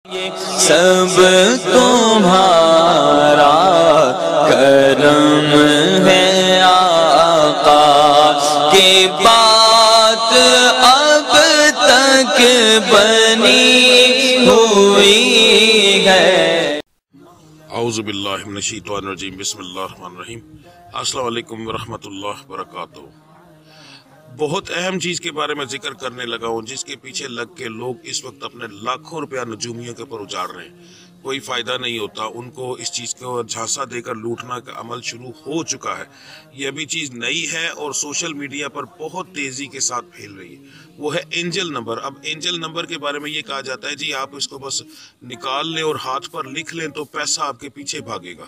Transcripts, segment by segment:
سب تمہارا کرم ہے آقا کی بات اب تک بنی ہوئی ہے۔ اعوذ باللہ من الشیطان الرجیم، بسم اللہ الرحمن الرحیم۔ السلام علیکم ورحمۃ اللہ وبرکاتہ۔ بہت اہم چیز کے بارے میں ذکر کرنے لگا ہوں، جس کے پیچھے لگ کے لوگ اس وقت اپنے لاکھوں روپیہ نجومیوں کے اوپر اجاڑ رہے ہیں، کوئی فائدہ نہیں ہوتا ان کو۔ اس چیز کو جھانسا دے کر لوٹنا کا عمل شروع ہو چکا ہے۔ یہ ابھی چیز نئی ہے اور سوشل میڈیا پر بہت تیزی کے ساتھ پھیل رہی ہے۔ وہ ہے اینجل نمبر۔ اب اینجل نمبر کے بارے میں یہ کہا جاتا ہے جی آپ اس کو بس نکال لیں اور ہاتھ پر لکھ لیں تو پیسہ آپ کے پیچھے بھاگے گا،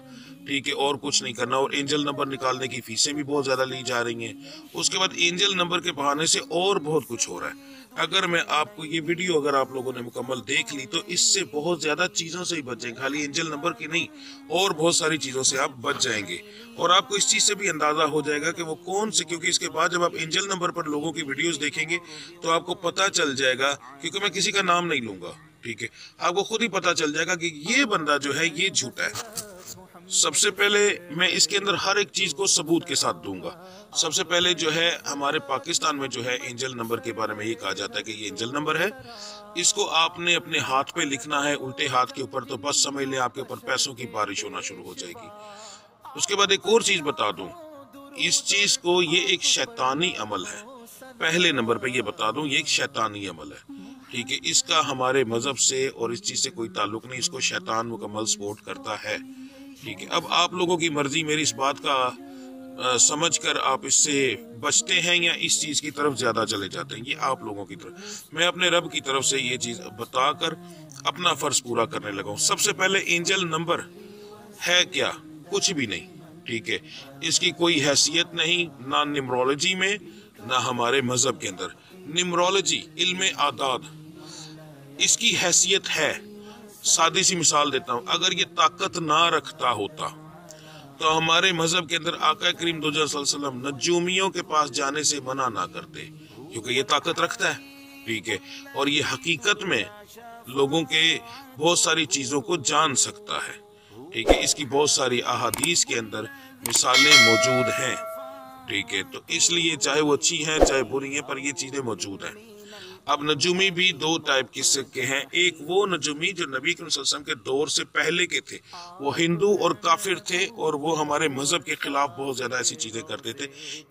ٹھیک ہے، اور کچھ نہیں کرنا۔ اور اینجل نمبر نکالنے کی فیسیں بھی بہت زیادہ لی جا رہی ہیں۔ اس کے بعد اینجل نمبر کے بہانے سے اور بہت کچھ ہو رہا ہے۔ اگر میں آپ کو یہ ویڈیو اگر آپ لوگوں نے مکمل دیکھ لی تو اس سے بہت زیادہ چیزوں سے ہی بچ جائیں گے، خالی اینجل نمبر کی نہیں، اور بہت ساری چیزوں سے آپ بچ جائیں گے۔ اور آپ کو اس چیز سے بھی اندازہ ہو جائے گا کہ وہ کون سے، کیونکہ اس کے بعد جب آپ اینجل نمبر پر لوگوں کی ویڈیوز دیکھیں گے تو آپ کو پتہ چل جائے گا، کیونکہ میں کسی کا نام نہیں لوں گا، ٹھیک ہے، آپ کو خود ہی پتہ چل جائے گا کہ یہ بندہ جو ہے یہ جھوٹا ہے۔ سب سے پہلے میں اس کے اندر ہر ایک چیز کو ثبوت کے ساتھ دوں گا۔ سب سے پہلے جو ہے ہمارے پاکستان میں جو ہے اینجل نمبر کے بارے میں یہ کہا جاتا ہے کہ یہ اینجل نمبر ہے، اس کو آپ نے اپنے ہاتھ پہ لکھنا ہے، الٹے ہاتھ کے اوپر، تو بس سمجھ لیں آپ کے اوپر پیسوں کی بارش ہونا شروع ہو جائے گی۔ اس کے بعد ایک اور چیز بتا دوں، اس چیز کو یہ ایک شیطانی عمل ہے۔ پہلے نمبر پہ یہ بتا دوں یہ ایک شیطانی عمل ہے، ٹھیک ہے، اس کا ہمارے مذہب سے اور اس چیز سے کوئی تعلق نہیں، اس کو شیطان مکمل سپورٹ کرتا ہے، ٹھیک ہے۔ اب آپ لوگوں کی مرضی، میری اس بات کا سمجھ کر آپ اس سے بچتے ہیں یا اس چیز کی طرف زیادہ چلے جاتے ہیں، یہ آپ لوگوں کی طرف۔ میں اپنے رب کی طرف سے یہ چیز بتا کر اپنا فرض پورا کرنے لگا ہوں۔ سب سے پہلے اینجل نمبر ہے کیا؟ کچھ بھی نہیں، ٹھیک ہے، اس کی کوئی حیثیت نہیں، نہ نیمرولوجی میں نہ ہمارے مذہب کے اندر۔ نیمرولوجی علم اعداد، اس کی حیثیت ہے۔ سادی سی مثال دیتا ہوں، اگر یہ طاقت نہ رکھتا ہوتا تو ہمارے مذہب کے اندر آقا کریم دو صلی اللہ علیہ وسلم نجومیوں کے پاس جانے سے منع نہ کرتے، کیونکہ یہ طاقت رکھتا ہے، ٹھیک ہے، اور یہ حقیقت میں لوگوں کے بہت ساری چیزوں کو جان سکتا ہے، ٹھیک ہے، اس کی بہت ساری احادیث کے اندر مثالیں موجود ہیں، ٹھیک ہے، تو اس لیے چاہے وہ اچھی ہیں چاہے بری ہیں پر یہ چیزیں موجود ہیں۔ اب نجومی بھی دو ٹائپ کے ہیں، ایک وہ نجومی جو نبی کریم صلی اللہ علیہ وسلم کے دور سے پہلے کے تھے، وہ ہندو اور کافر تھے اور وہ ہمارے مذہب کے خلاف بہت زیادہ ایسی چیزیں کرتے تھے،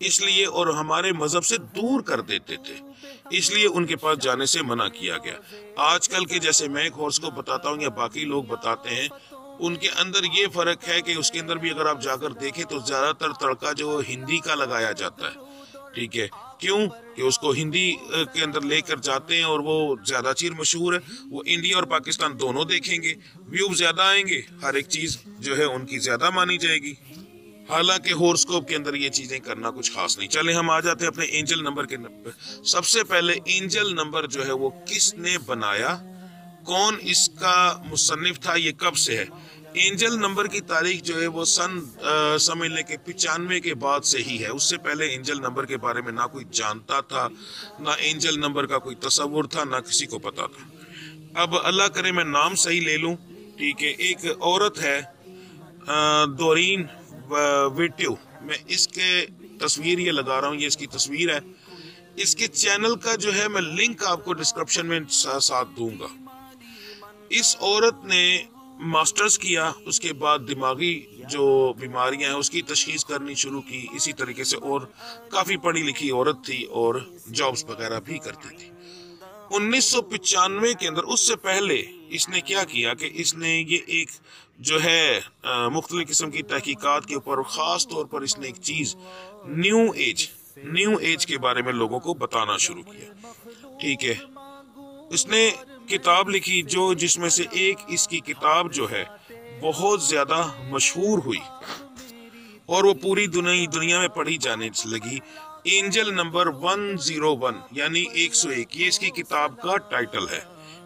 اس لیے اور ہمارے مذہب سے دور کر دیتے تھے، اس لیے ان کے پاس جانے سے منع کیا گیا۔ آج کل کے جیسے میں ایک ہورس کو بتاتا ہوں یا باقی لوگ بتاتے ہیں، ان کے اندر یہ فرق ہے کہ اس کے اندر بھی اگر آپ جا کر دیکھیں تو زیادہ تر تڑکا جو ہندی کا لگایا جاتا ہے، ٹھیک ہے، کیوں کہ اس کو ہندی کے اندر لے کر جاتے ہیں اور وہ زیادہ چیز مشہور ہے، وہ انڈیا اور پاکستان دونوں دیکھیں گے، ویو زیادہ آئیں گے، ہر ایک چیز جو ہے ان کی زیادہ مانی جائے گی، حالانکہ ہورسکوپ کے اندر یہ چیزیں کرنا کچھ خاص نہیں۔ چلیں ہم آ جاتے ہیں اپنے اینجل نمبر کے نمبر۔ سب سے پہلے اینجل نمبر جو ہے وہ کس نے بنایا، کون اس کا مصنف تھا، یہ کب سے ہے؟ اینجل نمبر کی تاریخ جو ہے وہ سن سمجھ لیں کہ 95 کے بعد سے ہی ہے۔ اس سے پہلے اینجل نمبر کے بارے میں نہ کوئی جانتا تھا، نہ اینجل نمبر کا کوئی تصور تھا، نہ کسی کو پتا تھا۔ اب اللہ کرے میں نام صحیح لے لوں، ٹھیک ہے، ایک عورت ہے دورین ویٹیو، میں اس کے تصویر یہ لگا رہا ہوں، یہ اس کی تصویر ہے، اس کے چینل کا جو ہے میں لنک آپ کو ڈسکرپشن میں ساتھ دوں گا۔ اس عورت نے ماسٹرز کیا، اس کے بعد دماغی جو بیماریاں ہیں اس کی تشخیص کرنی شروع کی، اسی طریقے سے اور کافی پڑھی لکھی عورت تھی اور جابز وغیرہ بھی کرتی تھی۔ 1995 کے اندر، اس سے پہلے اس نے کیا کیا کہ اس نے یہ ایک جو ہے مختلف قسم کی تحقیقات کے اوپر، خاص طور پر اس نے ایک چیز نیو ایج کے بارے میں لوگوں کو بتانا شروع کیا، ٹھیک ہے، اس نے کتاب لکھی جس میں سے ایک اس کی کتاب جو ہے بہت زیادہ مشہور ہوئی اور وہ پوری دنیا میں پڑھی جانے لگی۔ اینجل نمبر 101 یعنی 101، یہ اس کی کتاب کا ٹائٹل ہے،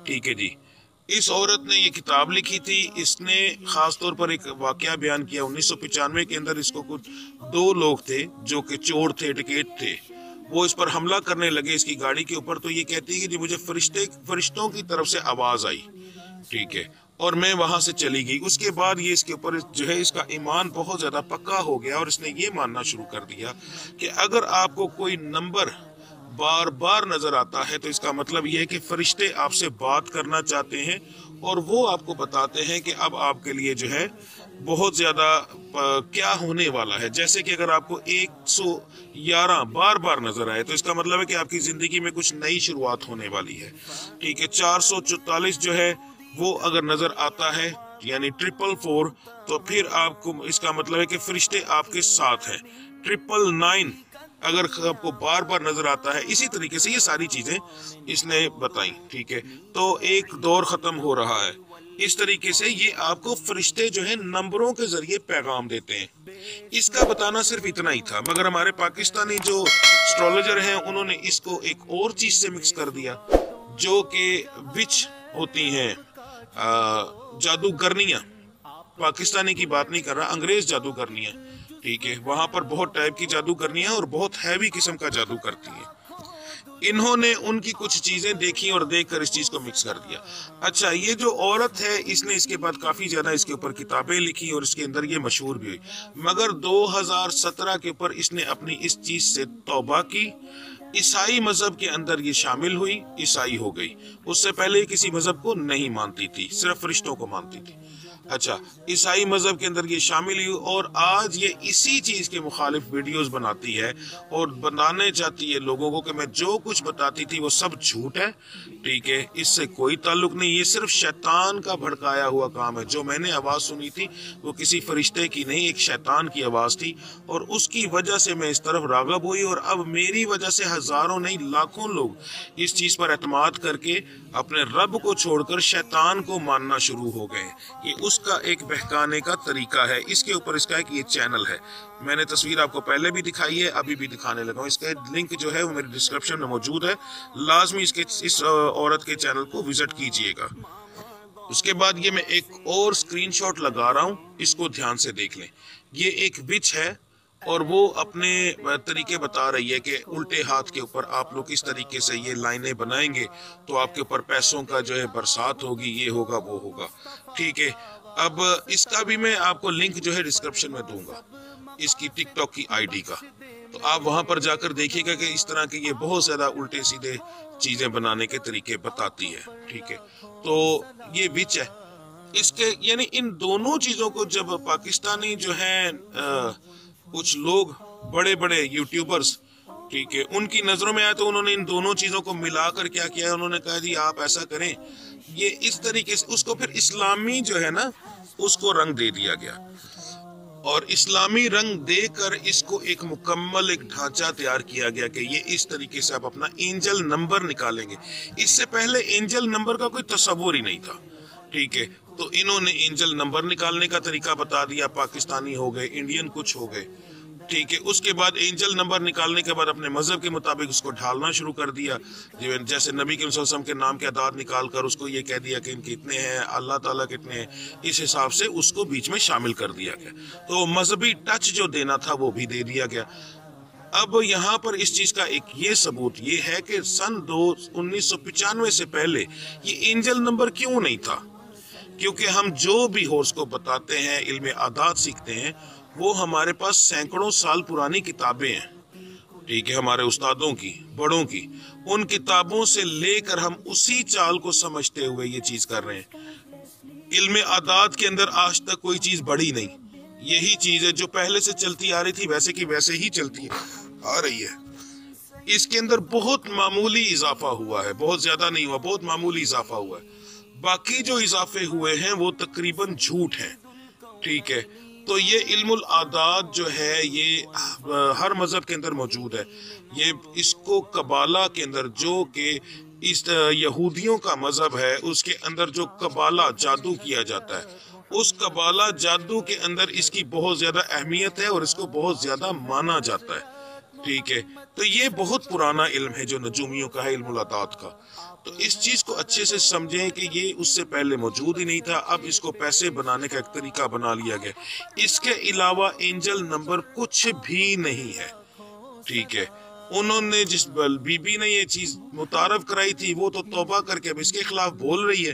ٹھیک ہے جی۔ اس عورت نے یہ کتاب لکھی تھی، اس نے خاص طور پر ایک واقعہ بیان کیا۔ 1995 کے اندر اس کو کچھ 2 لوگ تھے جو کہ چور تھے، ڈکیٹ تھے، وہ اس پر حملہ کرنے لگے اس کی گاڑی کے اوپر، تو یہ کہتی ہے کہ جی مجھے فرشتوں کی طرف سے آواز آئی ٹھیک ہے، اور میں وہاں سے چلی گئی۔ اس کے بعد یہ اس کے اوپر جو ہے اس کا ایمان بہت زیادہ پکا ہو گیا، اور اس نے یہ ماننا شروع کر دیا کہ اگر آپ کو کوئی نمبر بار بار نظر آتا ہے تو اس کا مطلب یہ ہے کہ فرشتے آپ سے بات کرنا چاہتے ہیں، اور وہ آپ کو بتاتے ہیں کہ اب آپ کے لیے جو ہے بہت زیادہ کیا ہونے والا ہے۔ جیسے کہ اگر آپ کو 111 بار بار نظر آئے تو اس کا مطلب ہے کہ آپ کی زندگی میں کچھ نئی شروعات ہونے والی ہے، ٹھیک ہے۔ 444 جو ہے وہ اگر نظر آتا ہے یعنی 444، تو پھر آپ کو اس کا مطلب ہے کہ فرشتے آپ کے ساتھ ہیں۔ 999 اگر آپ کو بار بار نظر آتا ہے، اسی طریقے سے یہ ساری چیزیں اس نے بتائیں، ٹھیک ہے۔ تو ایک دور ختم ہو رہا ہے، اس طریقے سے یہ آپ کو فرشتے جو ہے نمبروں کے ذریعے پیغام دیتے ہیں۔ اس کا بتانا صرف اتنا ہی تھا، مگر ہمارے پاکستانی جو اسٹرولوجر ہیں انہوں نے اس کو ایک اور چیز سے مکس کر دیا، جو کہ وچ ہوتی ہیں، جادوگرنیاں۔ پاکستانی کی بات نہیں کر رہا، انگریز جادوگرنیاں، ٹھیک ہے۔ وہاں پر بہت ٹائپ کی جادوگرنیاں اور بہت ہیوی قسم کا جادو کرتی ہیں۔ انہوں نے ان کی کچھ چیزیں دیکھی اور دیکھ کر اس چیز کو مکس کر دیا۔ اچھا، یہ جو عورت ہے اس نے اس کے بعد کافی زیادہ اس کے اوپر کتابیں لکھی اور اس کے اندر یہ مشہور بھی ہوئی، مگر 2017 کے اوپر اس نے اپنی اس چیز سے توبہ کی، عیسائی مذہب کے اندر یہ شامل ہوئی، عیسائی ہو گئی۔ اس سے پہلے کسی مذہب کو نہیں مانتی تھی، صرف فرشتوں کو مانتی تھی۔ اچھا، عیسائی مذہب کے اندر یہ شامل ہوئی، اور آج یہ اسی چیز کے مخالف ویڈیوز بناتی ہے اور بنانے چاہتی ہے لوگوں کو کہ میں جو کچھ بتاتی تھی وہ سب جھوٹ ہے، ٹھیک ہے، اس سے کوئی تعلق نہیں، یہ صرف شیطان کا بھڑکایا ہوا کام ہے۔ جو میں نے آواز سنی تھی وہ کسی فرشتے کی نہیں، ایک شیطان کی آواز تھی، اور اس کی وجہ سے میں اس طرف راغب ہوئی، اور اب میری وجہ سے ہزاروں نہیں لاکھوں لوگ اس چیز پر اعتماد کر کے اپنے رب کو چھوڑ کر شیطان کو ماننا شروع ہو گئے۔ یہ اس کا ایک بہکانے کا طریقہ ہے۔ اس کے اوپر اس کا ایک یہ چینل ہے، میں نے تصویر آپ کو پہلے بھی دکھائی ہے، ابھی بھی دکھانے لگا ہوں۔ اس کا لنک جو ہے وہ میری ڈسکرپشن میں موجود ہے، لازمی اس عورت کے چینل کو وزٹ کیجئے گا۔ اس کے بعد یہ میں ایک اور سکرین شاٹ لگا رہا ہوں، اس کو دھیان سے دیکھ لیں۔ یہ ایک وچ ہے اور وہ اپنے طریقے بتا رہی ہے کہ الٹے ہاتھ کے اوپر آپ لوگ اس طریقے سے یہ لائنیں بنائیں گے تو آپ کے اوپر پیسوں کا جو ہے برسات ہوگی، یہ ہوگا وہ ہوگا، ٹھیک ہے۔ اب اس کا بھی میں آپ کو لنک جو ہے ڈسکرپشن میں دوں گا، اس کی ٹک ٹاک کی آئی ڈی کا، تو آپ وہاں پر جا کر دیکھیے گا کہ اس طرح کے یہ بہت زیادہ الٹے سیدھے چیزیں بنانے کے طریقے بتاتی ہے، ٹھیک ہے۔ تو یہ وچ ہے، اس کے یعنی ان دونوں چیزوں کو جب پاکستانی جو ہیں کچھ لوگ بڑے بڑے یوٹیوبرز، ٹھیک ہے، ان کی نظروں میں آیا تو انہوں نے ان دونوں چیزوں کو ملا کر کیا کیا، انہوں نے کہا جی آپ ایسا کریں، یہ اس طریقے سے اس کو پھر اسلامی جو ہے نا اس کو رنگ دے دیا گیا، اور اسلامی رنگ دے کر اس کو ایک مکمل ایک ڈھانچہ تیار کیا گیا کہ یہ اس طریقے سے آپ اپنا اینجل نمبر نکالیں گے۔ اس سے پہلے اینجل نمبر کا کوئی تصور ہی نہیں تھا، ٹھیک ہے۔ تو انہوں نے اینجل نمبر نکالنے کا طریقہ بتا دیا، پاکستانی ہو گئے، انڈین کچھ ہو گئے، ٹھیک ہے۔ اس کے بعد اینجل نمبر نکالنے کے بعد اپنے مذہب کے مطابق اس کو ڈھالنا شروع کر دیا، جیسے نبی کے وسلم کے نام کے اعداد نکال کر اس کو یہ کہہ دیا کہ ان کے اتنے ہیں، اللہ تعالیٰ کے اتنے ہیں، اس حساب سے اس کو بیچ میں شامل کر دیا گیا، تو مذہبی ٹچ جو دینا تھا وہ بھی دے دیا گیا۔ اب یہاں پر اس چیز کا ایک یہ ثبوت یہ ہے کہ سن 1995 سے پہلے یہ اینجل نمبر کیوں نہیں تھا، کیونکہ ہم جو بھی ہورس کو بتاتے ہیں، علم اعداد سیکھتے ہیں، وہ ہمارے پاس سینکڑوں سال پرانی کتابیں ہیں، ٹھیک ہے، ہمارے استادوں کی، بڑوں کی، ان کتابوں سے لے کر ہم اسی چال کو سمجھتے ہوئے یہ چیز کر رہے ہیں۔ علم اعداد کے اندر آج تک کوئی چیز بڑی نہیں، یہی چیز ہے جو پہلے سے چلتی آ رہی تھی ویسے کی ویسے ہی چلتی آ رہی ہے۔ اس کے اندر بہت معمولی اضافہ ہوا ہے، بہت زیادہ نہیں ہوا، بہت معمولی اضافہ ہوا ہے، باقی جو اضافے ہوئے ہیں وہ تقریباً جھوٹ ہیں، ٹھیک ہے۔ تو یہ علم الاعداد جو ہے یہ ہر مذہب کے اندر موجود ہے، یہ اس کو قبالہ کے اندر جو کہ اس یہودیوں کا مذہب ہے اس کے اندر جو قبالہ جادو کیا جاتا ہے، اس قبالہ جادو کے اندر اس کی بہت زیادہ اہمیت ہے اور اس کو بہت زیادہ مانا جاتا ہے، ٹھیک ہے۔ تو یہ بہت پرانا علم ہے جو نجومیوں کا ہے، علم الاعداد کا، تو اس چیز کو اچھے سے سمجھیں کہ یہ اس سے پہلے موجود ہی نہیں تھا، اب اس کو پیسے بنانے کا ایک طریقہ بنا لیا گیا۔ اس کے علاوہ اینجل نمبر کچھ بھی نہیں ہے، ٹھیک ہے۔ انہوں نے جس بی بی نے یہ چیز متعارف کرائی تھی وہ تو توبہ کر کے اب اس کے خلاف بول رہی ہے،